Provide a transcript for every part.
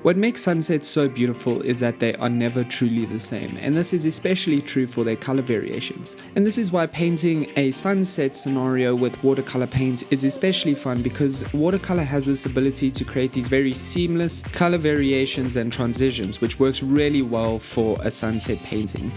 What makes sunsets so beautiful is that they are never truly the same, and this is especially true for their color variations. And this is why painting a sunset scenario with watercolor paint is especially fun, because watercolor has this ability to create these very seamless color variations and transitions, which works really well for a sunset painting.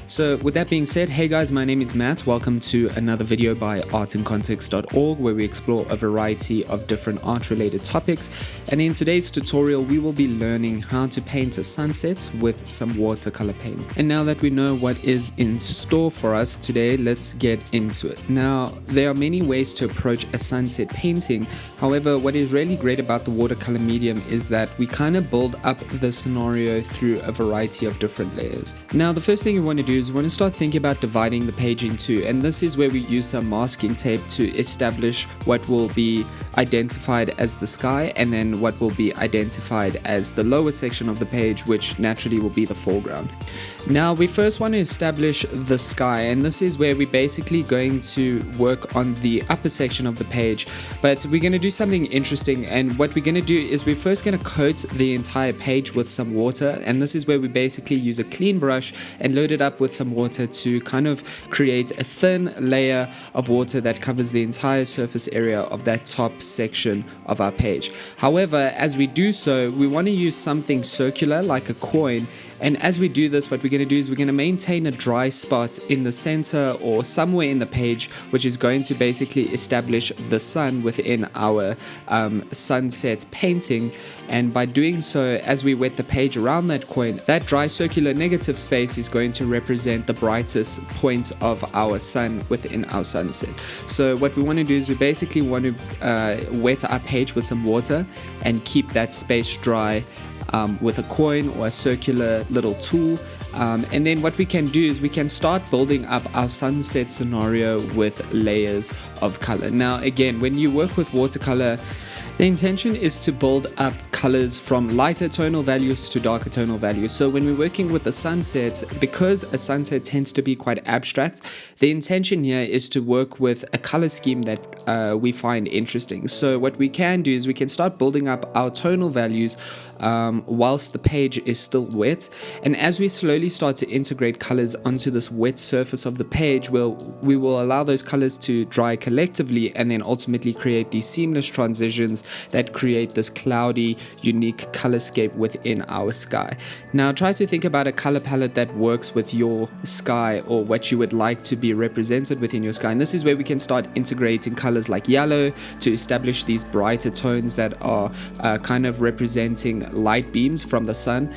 So with that being said, hey guys, my name is Matt. Welcome to another video by artandcontext.org, where we explore a variety of different art related topics. And in today's tutorial, we will be learning how to paint a sunset with some watercolor paint. And now that we know what is in store for us today, let's get into it. Now, there are many ways to approach a sunset painting. However, what is really great about the watercolor medium is that we kind of build up the scenario through a variety of different layers. Now, the first thing you want to do is you want to start thinking about dividing the page in two, and this is where we use some masking tape to establish what will be identified as the sky and then what will be identified as the lower section of the page, which naturally will be the foreground. Now, we first want to establish the sky, and this is where we're basically going to work on the upper section of the page, but we're going to do something interesting. And what we're going to do is we're first going to coat the entire page with some water, and this is where we basically use a clean brush and load it up with some water to kind of create a thin layer of water that covers the entire surface area of that top section of our page. However, as we do so, we want to use something circular like a coin. And as we do this, what we're going to do is we're going to maintain a dry spot in the center or somewhere in the page, which is going to basically establish the sun within our sunset painting. And by doing so, as we wet the page around that coin, that dry circular negative space is going to represent the brightest point of our sun within our sunset. So what we want to do is we basically want to wet our page with some water and keep that space dry with a coin or a circular little tool. And then what we can do is we can start building up our sunset scenario with layers of color. Now, again, when you work with watercolor, the intention is to build up colors from lighter tonal values to darker tonal values. So when we're working with the sunsets, because a sunset tends to be quite abstract, the intention here is to work with a color scheme that we find interesting. So what we can do is we can start building up our tonal values whilst the page is still wet. And as we slowly start to integrate colors onto this wet surface of the page, we will allow those colors to dry collectively and then ultimately create these seamless transitions that create this cloudy, unique colorscape within our sky. Now, try to think about a color palette that works with your sky or what you would like to be represented within your sky. And this is where we can start integrating colors like yellow to establish these brighter tones that are kind of representing light beams from the sun.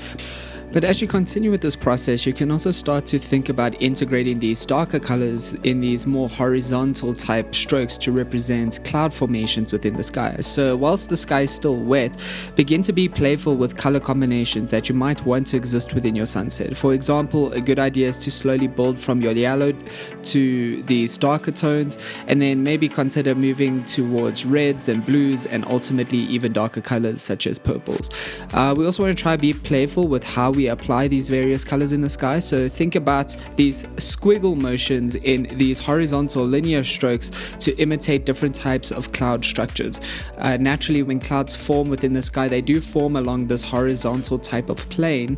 But as you continue with this process, you can also start to think about integrating these darker colors in these more horizontal type strokes to represent cloud formations within the sky. So whilst the sky is still wet, begin to be playful with color combinations that you might want to exist within your sunset. For example, a good idea is to slowly build from your yellow to these darker tones, and then maybe consider moving towards reds and blues and ultimately even darker colors such as purples. We also want to try to be playful with how we apply these various colors in the sky. So think about these squiggle motions in these horizontal linear strokes to imitate different types of cloud structures. Naturally, when clouds form within the sky, they do form along this horizontal type of plane.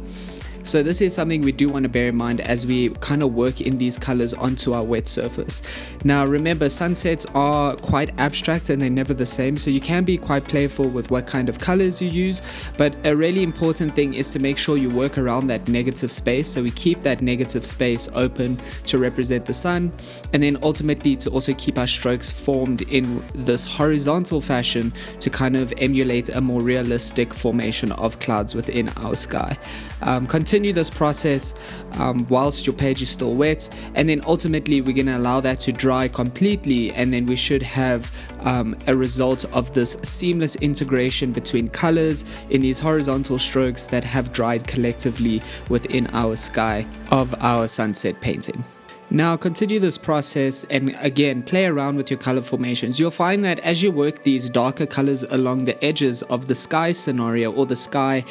So this is something we do want to bear in mind as we kind of work in these colors onto our wet surface. Now remember, sunsets are quite abstract and they're never the same, so you can be quite playful with what kind of colors you use, but a really important thing is to make sure you work around that negative space, so we keep that negative space open to represent the sun, and then ultimately to also keep our strokes formed in this horizontal fashion to kind of emulate a more realistic formation of clouds within our sky. Continue this process whilst your page is still wet, and then ultimately we're going to allow that to dry completely, and then we should have a result of this seamless integration between colors in these horizontal strokes that have dried collectively within our sky of our sunset painting. Now continue this process and again play around with your color formations. You'll find that as you work these darker colors along the edges of the sky scenario or the sky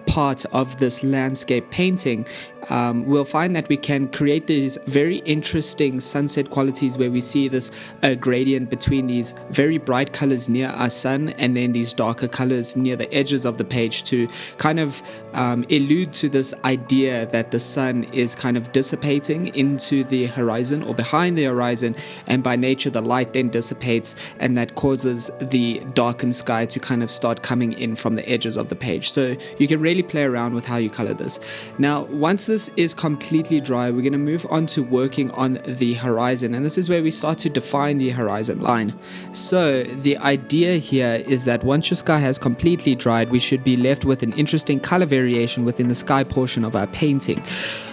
part of this landscape painting, we'll find that we can create these very interesting sunset qualities where we see this gradient between these very bright colors near our sun and then these darker colors near the edges of the page to kind of allude to this idea that the sun is kind of dissipating into the horizon or behind the horizon, and by nature the light then dissipates, and that causes the darkened sky to kind of start coming in from the edges of the page. So you can really play around with how you color this. Now, once this is completely dry, we're going to move on to working on the horizon, and this is where we start to define the horizon line. So the idea here is that once your sky has completely dried, we should be left with an interesting color variation within the sky portion of our painting.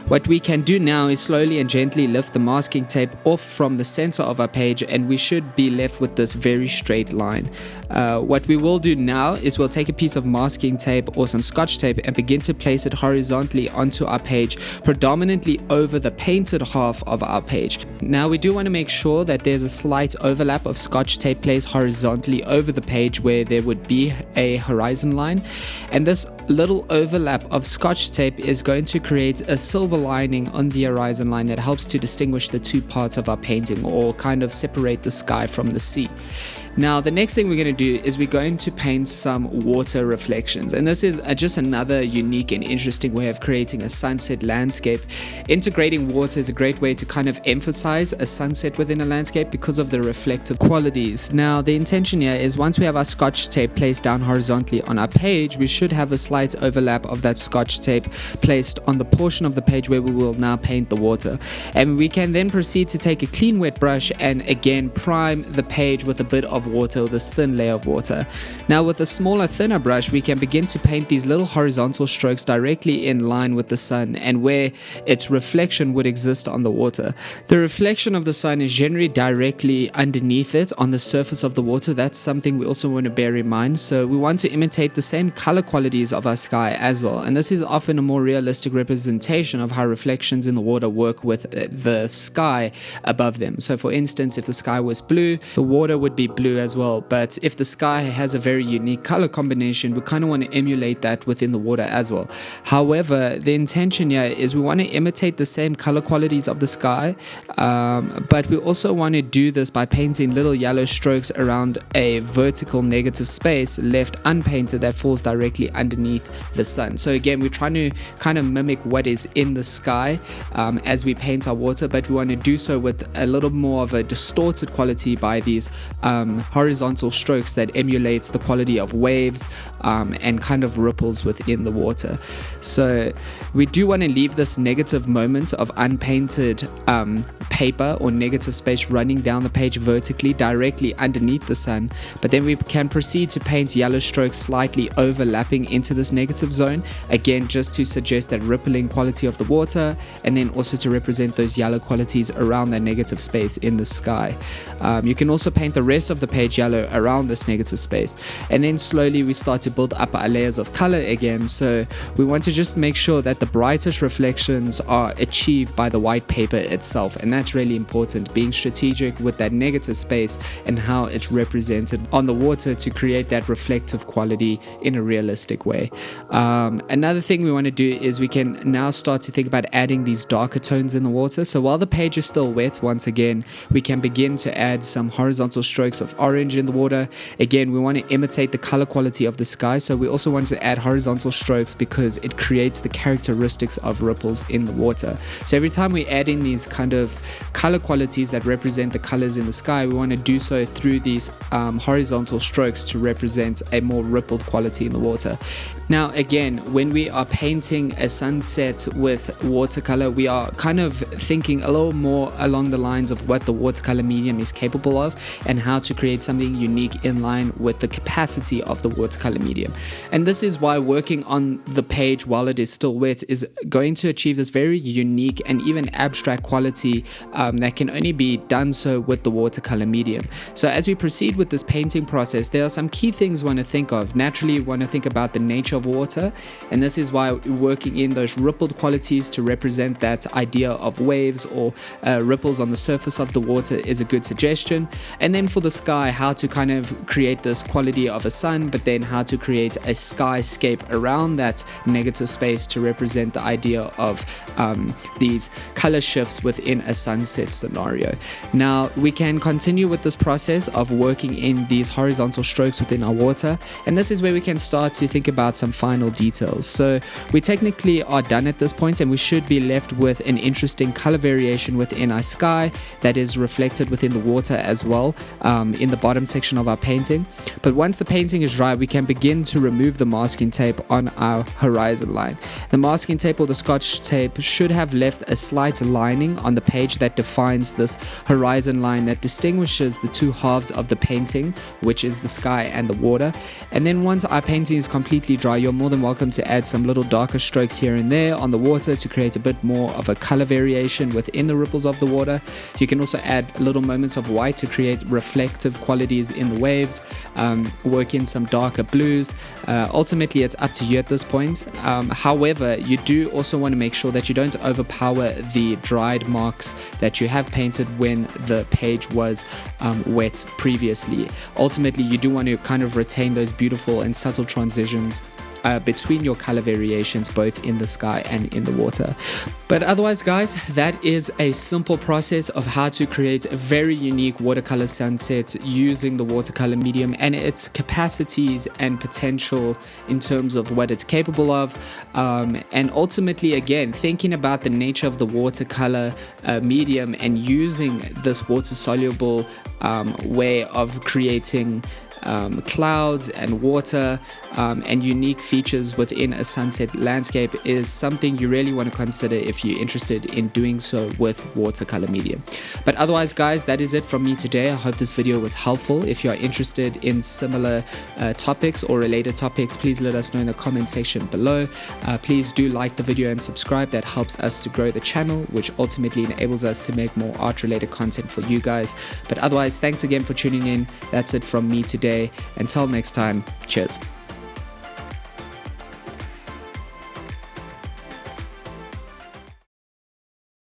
What we can do now is slowly and gently lift the masking tape off from the center of our page, and we should be left with this very straight line. What we will do now is we'll take a piece of masking tape or some scotch tape and begin to place it horizontally onto our page, predominantly over the painted half of our page. Now, we do want to make sure that there's a slight overlap of scotch tape placed horizontally over the page where there would be a horizon line, and this little overlap of scotch tape is going to create a silver lining on the horizon line that helps to distinguish the two parts of our painting, or kind of separate the sky from the sea. Now, the next thing we're going to do is we're going to paint some water reflections, and this is just another unique and interesting way of creating a sunset landscape. Integrating water is a great way to kind of emphasize a sunset within a landscape because of the reflective qualities. Now, the intention here is once we have our scotch tape placed down horizontally on our page, we should have a slight overlap of that scotch tape placed on the portion of the page where we will now paint the water. And we can then proceed to take a clean wet brush and again prime the page with a bit of water, or this thin layer of water. Now, with a smaller, thinner brush, we can begin to paint these little horizontal strokes directly in line with the sun and where its reflection would exist on the water. The reflection of the sun is generally directly underneath it on the surface of the water. That's something we also want to bear in mind. So we want to imitate the same color qualities of our sky as well, and this is often a more realistic representation of how reflections in the water work with the sky above them. So for instance, if the sky was blue, the water would be blue as well, but if the sky has a very unique color combination, we kind of want to emulate that within the water as well. However, the intention here is we want to imitate the same color qualities of the sky, but we also want to do this by painting little yellow strokes around a vertical negative space left unpainted that falls directly underneath the sun. So again, we're trying to kind of mimic what is in the sky as we paint our water, but we want to do so with a little more of a distorted quality by these horizontal strokes that emulates the quality of waves and kind of ripples within the water. So we do want to leave this negative moment of unpainted paper or negative space running down the page vertically directly underneath the sun, but then we can proceed to paint yellow strokes slightly overlapping into this negative zone, again just to suggest that rippling quality of the water, and then also to represent those yellow qualities around that negative space in the sky. You can also paint the rest of the page yellow around this negative space, and then slowly we start to build up our layers of color again. So we want to just make sure that the brightest reflections are achieved by the white paper itself, and that's really important, being strategic with that negative space and how it's represented on the water to create that reflective quality in a realistic way. Another thing we want to do is we can now start to think about adding these darker tones in the water. So while the page is still wet, once again we can begin to add some horizontal strokes of orange in the water. Again, we want to imitate the color quality of the sky, so we also want to add horizontal strokes because it creates the characteristics of ripples in the water. So every time we add in these kind of color qualities that represent the colors in the sky, we want to do so through these horizontal strokes to represent a more rippled quality in the water. Now again, when we are painting a sunset with watercolor, we are kind of thinking a little more along the lines of what the watercolor medium is capable of and how to create something unique in line with the capacity of the watercolor medium. And this is why working on the page while it is still wet is going to achieve this very unique and even abstract quality that can only be done so with the watercolor medium. So as we proceed with this painting process, there are some key things we want to think of. Naturally, we want to think about the nature of water, and this is why working in those rippled qualities to represent that idea of waves or ripples on the surface of the water is a good suggestion. And then for the sky, sky, how to kind of create this quality of a sun, but then how to create a skyscape around that negative space to represent the idea of these color shifts within a sunset scenario. Now we can continue with this process of working in these horizontal strokes within our water, and this is where we can start to think about some final details. So we technically are done at this point, and we should be left with an interesting color variation within our sky that is reflected within the water as well, in the bottom section of our painting. But once the painting is dry, we can begin to remove the masking tape on our horizon line. The masking tape or the Scotch tape should have left a slight lining on the page that defines this horizon line that distinguishes the two halves of the painting, which is the sky and the water. And then once our painting is completely dry, you're more than welcome to add some little darker strokes here and there on the water to create a bit more of a color variation within the ripples of the water. You can also add little moments of white to create reflective qualities in the waves, work in some darker blues. Ultimately, it's up to you at this point. However, you do also want to make sure that you don't overpower the dried marks that you have painted when the page was wet previously. Ultimately, you do want to kind of retain those beautiful and subtle transitions between your color variations, both in the sky and in the water. But otherwise, guys, that is a simple process of how to create a very unique watercolor sunset using the watercolor medium and its capacities and potential in terms of what it's capable of. And ultimately, again, thinking about the nature of the watercolor medium and using this water-soluble way of creating clouds and water and unique features within a sunset landscape is something you really want to consider if you're interested in doing so with watercolor medium. But otherwise, guys, that is it from me today. I hope this video was helpful. If you are interested in similar topics or related topics, please let us know in the comment section below. Please do like the video and subscribe. That helps us to grow the channel, which ultimately enables us to make more art related content for you guys. But otherwise, thanks again for tuning in. That's it from me today. Until next time, cheers.